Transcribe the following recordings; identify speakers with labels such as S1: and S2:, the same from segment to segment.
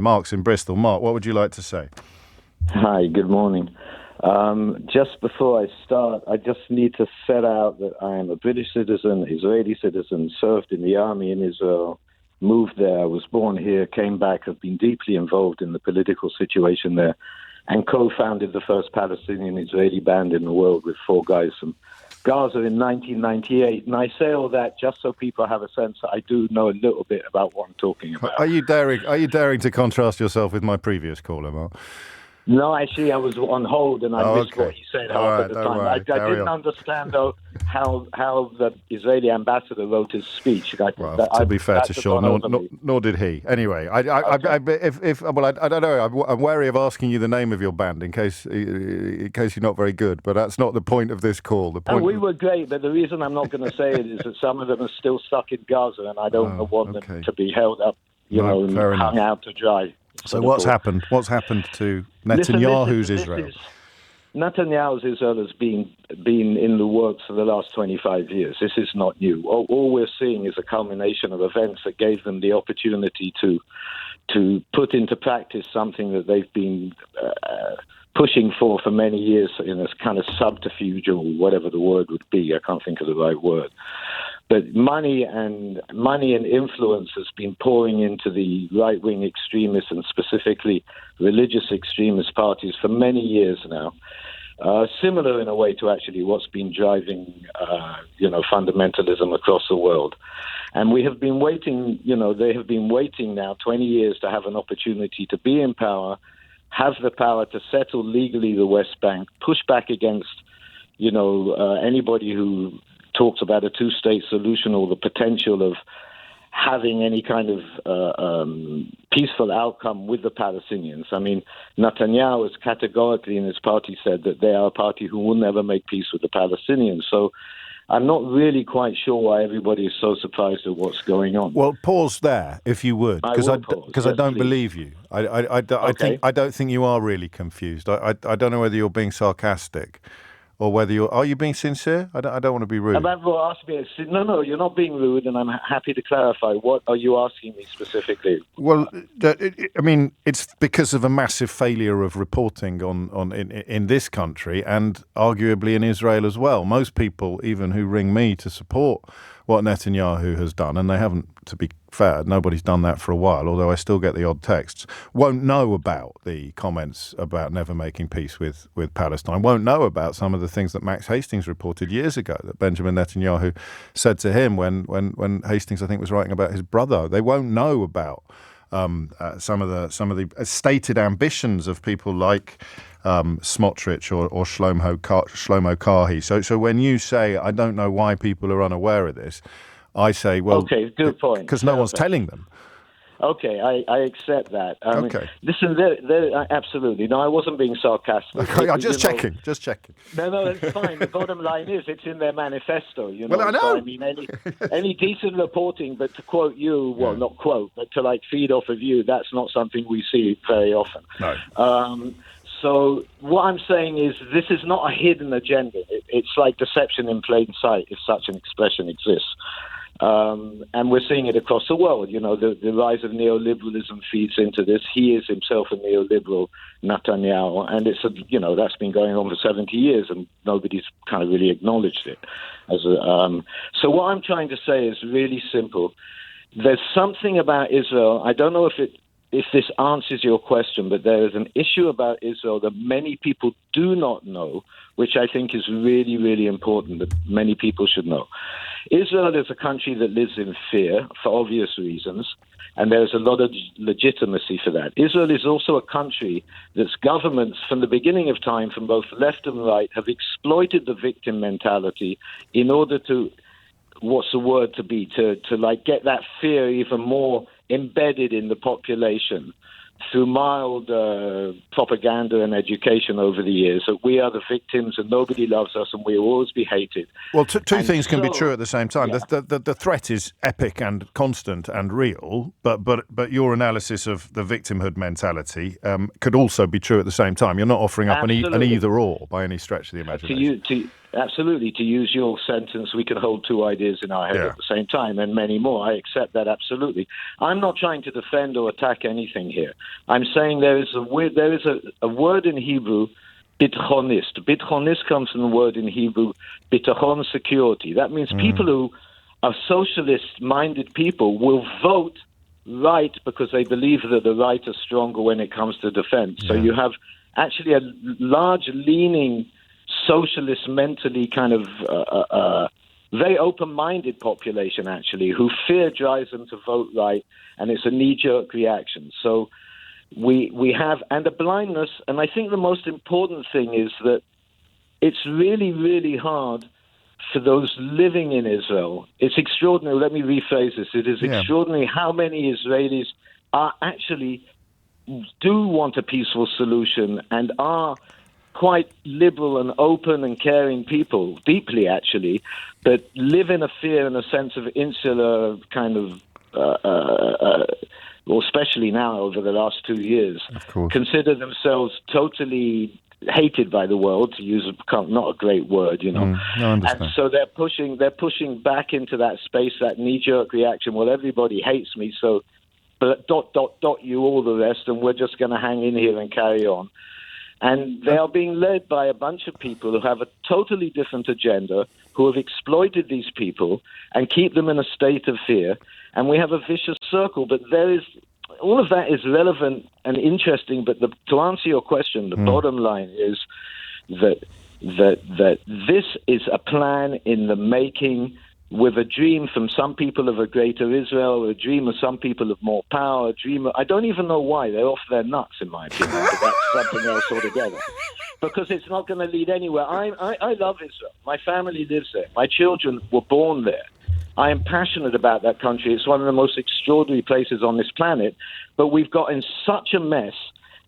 S1: Mark's in Bristol. Mark, what would you like to say?
S2: Hi, good morning. Just before I start, I just need to set out that I am a British citizen, Israeli citizen, served in the army in Israel, moved there, was born here, came back, have been deeply involved in the political situation there, and co-founded the first Palestinian-Israeli band in the world with 4 guys from Gaza in 1998. And I say all that just so people have a sense that I do know a little bit about what I'm talking about.
S1: Are you daring to contrast yourself with my previous caller, Mark?
S2: No, actually, I was on hold and I missed what he said half at the time. I didn't understand, though, how the Israeli ambassador wrote his speech.
S1: To be fair to Sean, nor did he. Anyway, I don't know. I'm wary of asking you the name of your band in case you're not very good, but that's not the point of this call.
S2: We were great, but the reason I'm not going to say it is that some of them are still stuck in Gaza, and I don't want them to be held up, and hung out to dry.
S1: So what's happened? What's happened to Netanyahu's Israel?
S2: Netanyahu's Israel has been in the works for the last 25 years. This is not new. All we're seeing is a culmination of events that gave them the opportunity to put into practice something that they've been pushing for many years in a kind of subterfuge or whatever the word would be. I can't think of the right word. But money and influence has been pouring into the right-wing extremists and specifically religious extremist parties for many years now. Similar in a way to actually what's been driving, fundamentalism across the world. And we have been waiting, they have been waiting now 20 years to have an opportunity to be in power, have the power to settle legally the West Bank, push back against, anybody who talks about a 2-state solution or the potential of having any kind of peaceful outcome with the Palestinians. I mean, Netanyahu has categorically in his party said that they are a party who will never make peace with the Palestinians. So I'm not really quite sure why everybody is so surprised at what's going on.
S1: Well, pause there, if you would, because I don't believe you. I don't think you are really confused. I don't know whether you're being sarcastic or whether are you being sincere? I don't want to be rude.
S2: No, you're not being rude, and I'm happy to clarify. What are you asking me specifically?
S1: Well, it's because of a massive failure of reporting in this country and arguably in Israel as well. Most people, even who ring me to support what Netanyahu has done, and they haven't, to be fair, nobody's done that for a while, although I still get the odd texts, won't know about the comments about never making peace with Palestine, won't know about some of the things that Max Hastings reported years ago that Benjamin Netanyahu said to him when Hastings, I think, was writing about his brother. They won't know about some of the stated ambitions of people like Smotrich or Shlomo Karhi. So when you say, I don't know why people are unaware of this, I say, well,
S2: okay, good point.
S1: Because no one's telling them.
S2: Okay, I accept that.
S1: Okay.
S2: Listen, absolutely. No, I wasn't being sarcastic.
S1: Okay, I'm just checking.
S2: No, it's fine. The bottom line is it's in their manifesto.
S1: Well, I know.
S2: So, I mean, any decent reporting, but to quote you, well, not quote, but to feed off of you, that's not something we see very often.
S1: No.
S2: So what I'm saying is this is not a hidden agenda. It's like deception in plain sight, if such an expression exists. And we're seeing it across the world. The rise of neoliberalism feeds into this. He is himself a neoliberal, Netanyahu, and that's been going on for 70 years, and nobody's kind of really acknowledged it. So what I'm trying to say is really simple. There's something about Israel. I don't know if this answers your question, but there is an issue about Israel that many people do not know, which I think is really, really important that many people should know. Israel is a country that lives in fear for obvious reasons, and there's a lot of legitimacy for that. Israel is also a country that's governments from the beginning of time, from both left and right, have exploited the victim mentality in order to, get that fear even more embedded in the population through mild propaganda and education over the years, that we are the victims and nobody loves us and we will always be hated.
S1: Well, two things can be true at the same time. Yeah. The threat is epic and constant and real, but your analysis of the victimhood mentality could also be true at the same time. You're not offering up an either-or by any stretch of the imagination.
S2: Absolutely. To use your sentence, we can hold two ideas in our head at the same time, and many more. I accept that absolutely. I'm not trying to defend or attack anything here. I'm saying there is a word in Hebrew, bitchonist. Bitchonist comes from the word in Hebrew, bitachon, security. That means people who are socialist-minded people will vote right because they believe that the right is stronger when it comes to defense. So you have actually a large leaning socialist, mentally kind of very open-minded population, actually, who fear drives them to vote right, and it's a knee-jerk reaction. So we have, and a blindness, and I think the most important thing is that it's really, really hard for those living in Israel. It's extraordinary. Let me rephrase this. It is extraordinary how many Israelis are actually do want a peaceful solution and are quite liberal and open and caring people, deeply actually, but live in a fear and a sense of insular kind of, well, especially now over the last 2 years, consider themselves totally hated by the world, to use not a great word, you know. And so they're pushing back into that space, that knee-jerk reaction. Well, everybody hates me, so but ... you all the rest, and we're just going to hang in here and carry on. And they are being led by a bunch of people who have a totally different agenda, who have exploited these people and keep them in a state of fear. And we have a vicious circle. But all of that is relevant and interesting. But to answer your question, the bottom line is that this is a plan in the making, with a dream from some people of a greater Israel, a dream of some people of more power, I don't even know why. They're off their nuts, in my opinion, but that's something else altogether. Because it's not going to lead anywhere. I love Israel. My family lives there. My children were born there. I am passionate about that country. It's one of the most extraordinary places on this planet. But we've got in such a mess,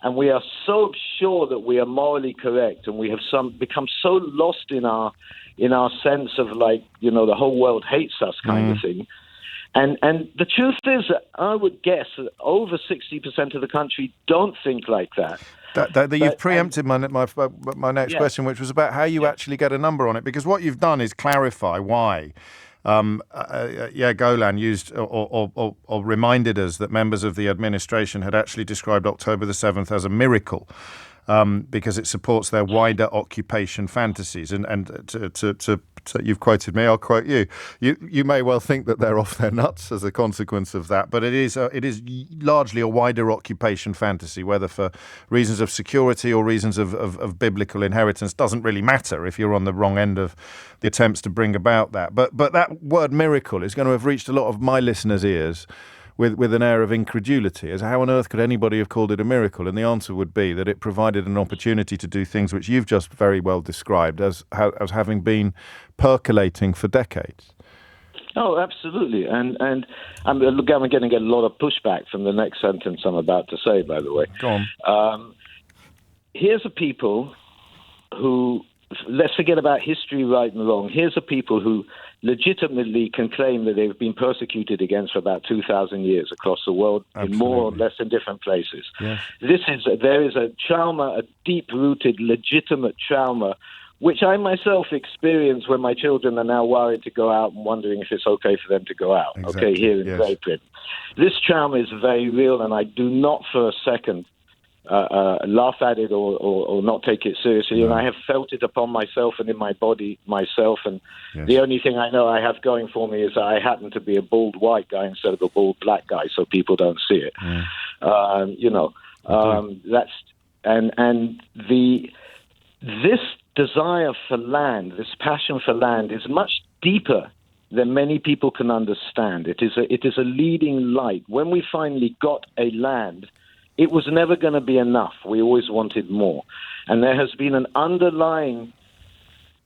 S2: and we are so sure that we are morally correct, and we have become so lost in our sense of, like, you know, the whole world hates us kind of thing. And the truth is that I would guess that over 60% of the country don't think like that.
S1: You've preempted my next question, which was about how you actually get a number on it, because what you've done is clarify why. Golan used or reminded us that members of the administration had actually described October the 7th as a miracle. Because it supports their wider occupation fantasies. And to you've quoted me, I'll quote you. You may well think that they're off their nuts as a consequence of that, but it is largely a wider occupation fantasy, whether for reasons of security or reasons of biblical inheritance. Doesn't really matter if you're on the wrong end of the attempts to bring about that. But that word miracle is going to have reached a lot of my listeners' ears with an air of incredulity, as how on earth could anybody have called it a miracle? And the answer would be that it provided an opportunity to do things which you've just very well described as having been percolating for decades.
S2: Oh, absolutely. And I'm going to get a lot of pushback from the next sentence I'm about to say, by the way.
S1: Go on.
S2: Here's a people who, let's forget about history right and wrong. Here's a people who legitimately can claim that they've been persecuted against for about 2,000 years across the world. Absolutely. In more or less in different places. Yes. There is a trauma, a deep-rooted, legitimate trauma, which I myself experienced when my children are now worried to go out and wondering if it's okay for them to go out. Exactly. Okay, here in Great Britain. This trauma is very real, and I do not for a second laugh at it or not take it seriously. No. And I have felt it upon myself and in my body myself. And the only thing I know I have going for me is that I happen to be a bald white guy instead of a bald black guy, so people don't see it. This desire for land, this passion for land, is much deeper than many people can understand. It is a leading light. When we finally got a land, it was never going to be enough. We always wanted more. And there has been an underlying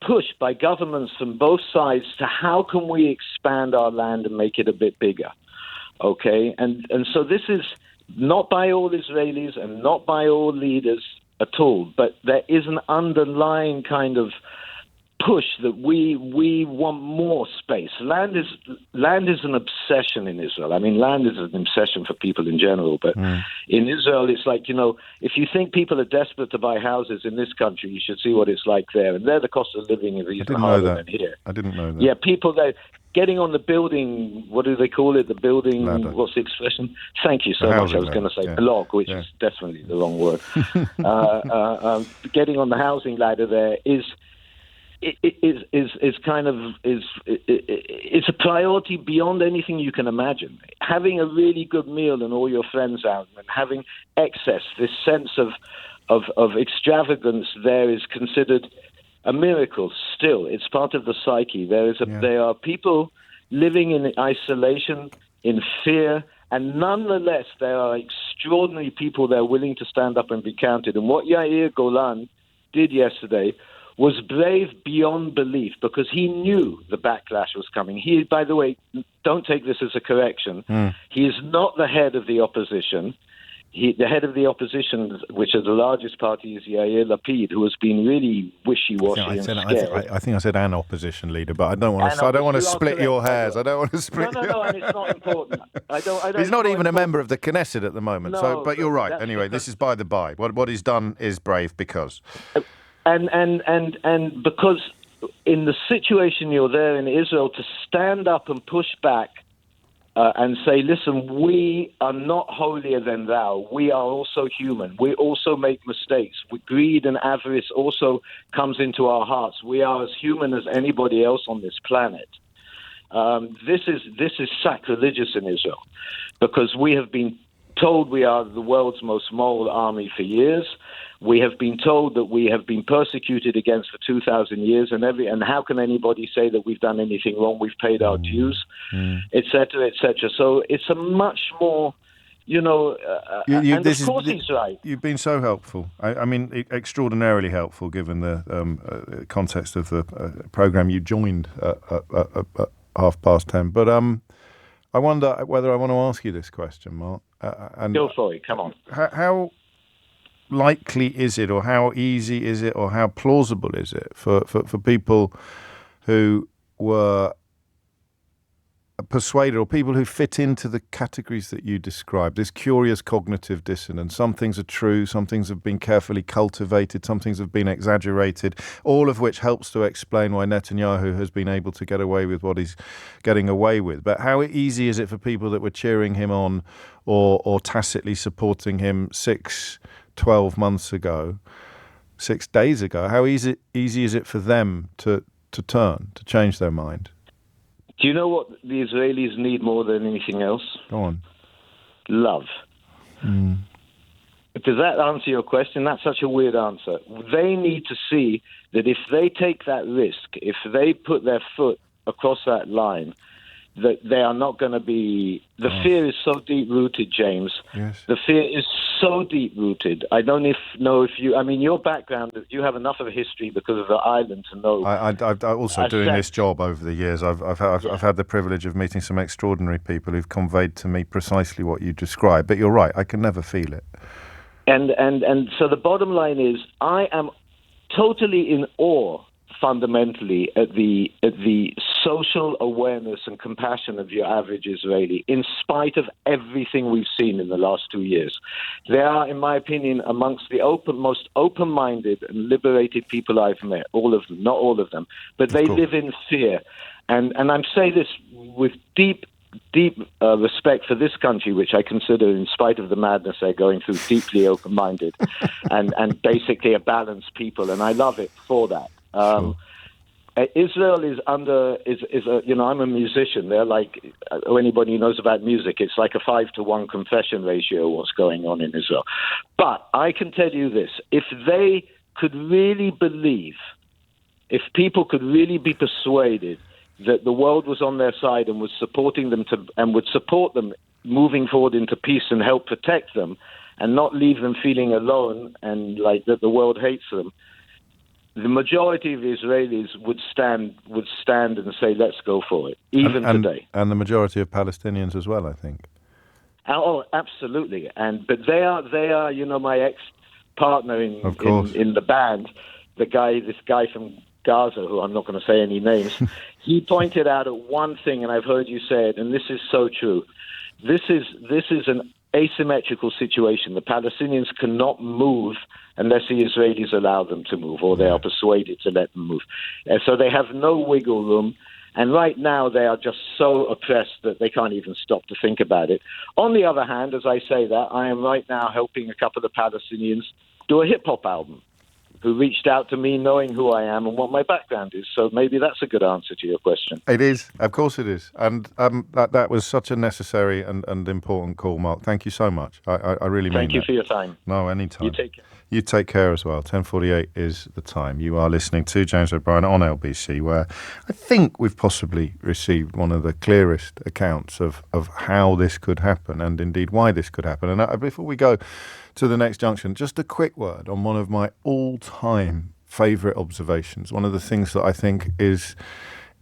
S2: push by governments from both sides to how can we expand our land and make it a bit bigger. Okay? And so this is not by all Israelis and not by all leaders at all, but there is an underlying kind of push that we want more space. Land is an obsession in Israel. I mean, land is an obsession for people in general, but in Israel, it's like, if you think people are desperate to buy houses in this country, you should see what it's like there. And there, the cost of living is even harder than here.
S1: I didn't know that.
S2: Yeah, people there getting on the building, what do they call it? The building,
S1: ladder.
S2: What's the expression? Thank you so much. I was going to say blog, which is definitely the wrong word. Getting on the housing ladder there is it's a priority beyond anything you can imagine. Having a really good meal and all your friends out and having excess, this sense of extravagance there is considered a miracle. Still, it's part of the psyche. There are people living in isolation, in fear, and nonetheless there are extraordinary people that are willing to stand up and be counted. And what Yair Golan did yesterday was brave beyond belief, because he knew the backlash was coming. He, by the way, don't take this as a correction. He is not the head of the opposition. The head of the opposition, which is the largest party, is Yair Lapid, who has been really wishy-washy and scared.
S1: I think I said an opposition leader, but I don't want to split your hairs. I don't want to split.
S2: No, and it's not important.
S1: He's not even a member of the Knesset at the moment.
S2: No,
S1: but you're right. Anyway, this is by the by. What he's done is brave because.
S2: And because in the situation you're there in Israel, to stand up and push back and say, listen, we are not holier than thou. We are also human. We also make mistakes. Greed and avarice also comes into our hearts. We are as human as anybody else on this planet. This is sacrilegious in Israel, because we have been told we are the world's most moral army for years. We have been told that we have been persecuted against for 2,000 years, and how can anybody say that we've done anything wrong? We've paid our dues, etc., etc. So it's a much more, and of course he's right.
S1: You've been so helpful. I mean, extraordinarily helpful, given the context of the program you joined at 10:30. But I wonder whether I want to ask you this question, Mark.
S2: Go for it. Come on.
S1: How likely is it, or how easy is it, or how plausible is it for people who were persuaded, or people who fit into the categories that you described, this curious cognitive dissonance? Some things are true, some things have been carefully cultivated, some things have been exaggerated, all of which helps to explain why Netanyahu has been able to get away with what he's getting away with. But how easy is it for people that were cheering him on or tacitly supporting him 12 months ago, 6 days ago, how easy is it for them to change their mind?
S2: Do you know what the Israelis need more than anything else?
S1: Go on.
S2: Love. Does that answer your question? That's such a weird answer. They need to see that if they take that risk, if they put their foot across that line, that they are not going to be... The fear is so deep-rooted, James.
S1: Yes.
S2: The fear is so deep-rooted. I don't know if you... I mean, your background, you have enough of a history because of the island to know...
S1: I've also doing this job over the years. I've had the privilege of meeting some extraordinary people who've conveyed to me precisely what you described. But you're right, I can never feel it.
S2: And so the bottom line is, I am totally in awe, fundamentally, at the social awareness and compassion of your average Israeli, in spite of everything we've seen in the last 2 years. They are, in my opinion, amongst the most open-minded and liberated people I've met. All of them, not all of them, but they live in fear. And I'm saying this with deep respect for this country, which I consider, in spite of the madness they're going through, deeply open-minded and basically a balanced people, and I love it for that. Israel is I'm a musician. They're like, anybody who knows about music, it's like a 5-to-1 confession ratio, what's going on in Israel. But I can tell you this, if they could really believe, if people could really be persuaded that the world was on their side and was supporting them and would support them moving forward into peace and help protect them and not leave them feeling alone and like that the world hates them, the majority of Israelis would stand and say, let's go for it, even today.
S1: And the majority of Palestinians as well, I think.
S2: Oh, absolutely. But they are, my ex-partner in the band, this guy from Gaza, who I'm not going to say any names, he pointed out at one thing, and I've heard you say it, and this is so true. This is an asymmetrical situation. The Palestinians cannot move unless the Israelis allow them to move, or they are persuaded to let them move. And so they have no wiggle room. And right now, they are just so oppressed that they can't even stop to think about it. On the other hand, as I say that, I am right now helping a couple of Palestinians do a hip-hop album, who reached out to me knowing who I am and what my background is. So maybe that's a good answer to your question.
S1: It is. Of course it is. And that was such a necessary and important call, Mark. Thank you so much. I really mean that.
S2: Thank you for your time.
S1: No, anytime.
S2: You take care.
S1: You take care as well. 10:48 is the time. You are listening to James O'Brien on LBC, where I think we've possibly received one of the clearest accounts of how this could happen and indeed why this could happen. And before we go to the next junction, just a quick word on one of my all-time favourite observations, one of the things that I think is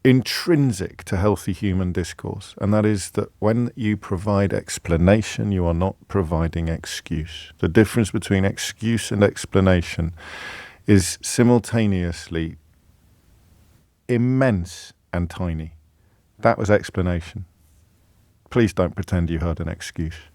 S1: intrinsic to healthy human discourse, and that is that when you provide explanation, you are not providing excuse. The difference between excuse and explanation is simultaneously immense and tiny. That was explanation. Please don't pretend you heard an excuse.